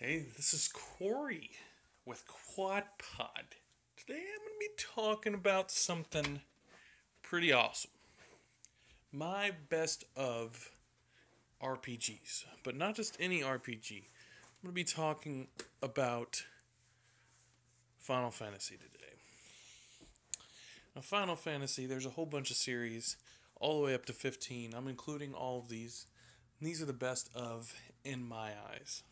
Hey, this is Cory with quadpod. Today I'm going to be talking about something pretty awesome. My best of RPGs, but not just any RPG. I'm going to be talking about Final Fantasy today. Now, Final Fantasy, there's a whole bunch of series, all the way up to 15. I'm including all of these. These are the best of in my eyes.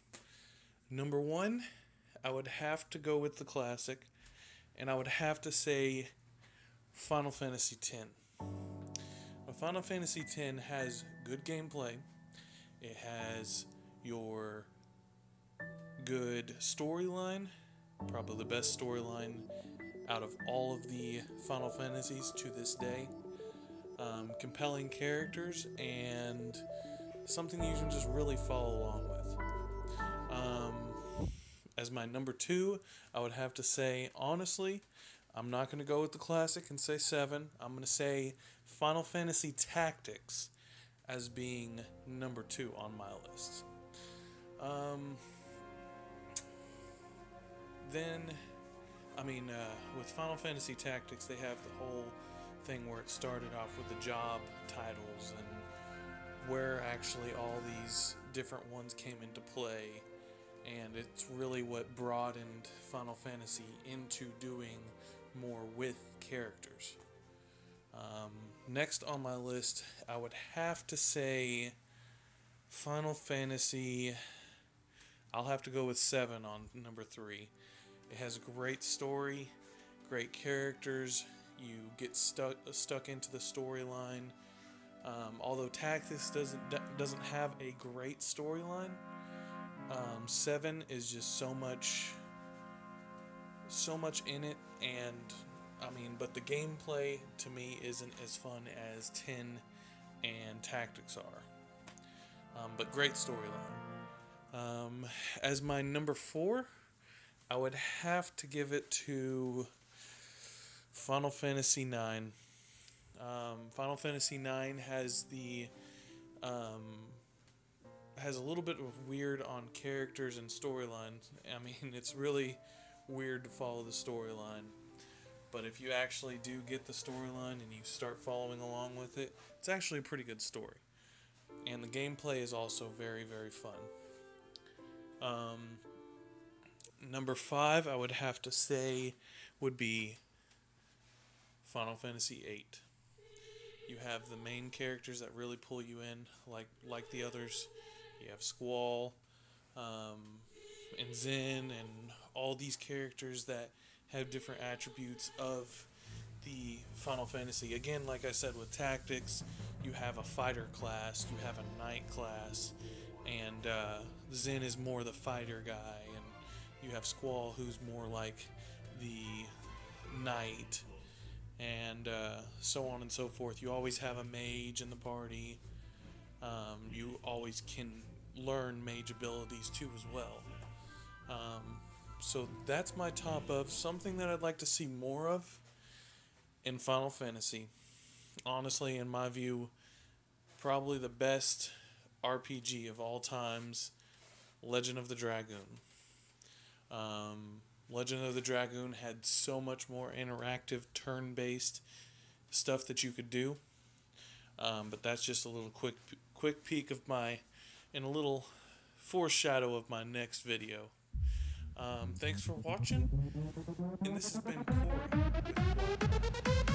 Number one, I would have to go with the classic, and I would have to say Final Fantasy X. Now, Final Fantasy X has good gameplay. It has your good storyline, probably the best storyline out of all of the Final Fantasies to this day. Compelling characters and something you can just really follow along with. As my number two, I would have to say, honestly, I'm not going to go with the classic and say 7. I'm going to say Final Fantasy Tactics as being number 2 on my list. Then, with Final Fantasy Tactics, they have the whole thing where it started off with the job titles and where actually all these different ones came into play. And it's really what broadened Final Fantasy into doing more with characters. Next on my list, I would have to say Final Fantasy. I'll have to go with 7 on number 3. It has a great story, great characters. You get stuck into the storyline. Although Tactics doesn't have a great storyline. 7 is just so much in it, and but the gameplay to me isn't as fun as 10 and Tactics are. But great storyline. As my number 4, I would have to give it to Final Fantasy IX. Final Fantasy IX has has a little bit of weird on characters and storylines. It's really weird to follow the storyline. But if you actually do get the storyline and you start following along with it, it's actually a pretty good story. And the gameplay is also very, very fun. Number 5, I would have to say, would be Final Fantasy VIII. You have the main characters that really pull you in, like the others. You have Squall, and Zen, and all these characters that have different attributes of the Final Fantasy. Again, like I said, with Tactics, you have a fighter class, you have a knight class, and Zen is more the fighter guy, and you have Squall, who's more like the knight, and so on and so forth. You always have a mage in the party. You always can learn mage abilities too as well. So that's my top of something that I'd like to see more of in Final Fantasy. Honestly, in my view, probably the best RPG of all times, Legend of the Dragoon. Legend of the Dragoon had so much more interactive, turn-based stuff that you could do. But that's just a little quick peek of and a little foreshadow of my next video. Thanks for watching, and this has been Cory with Quad.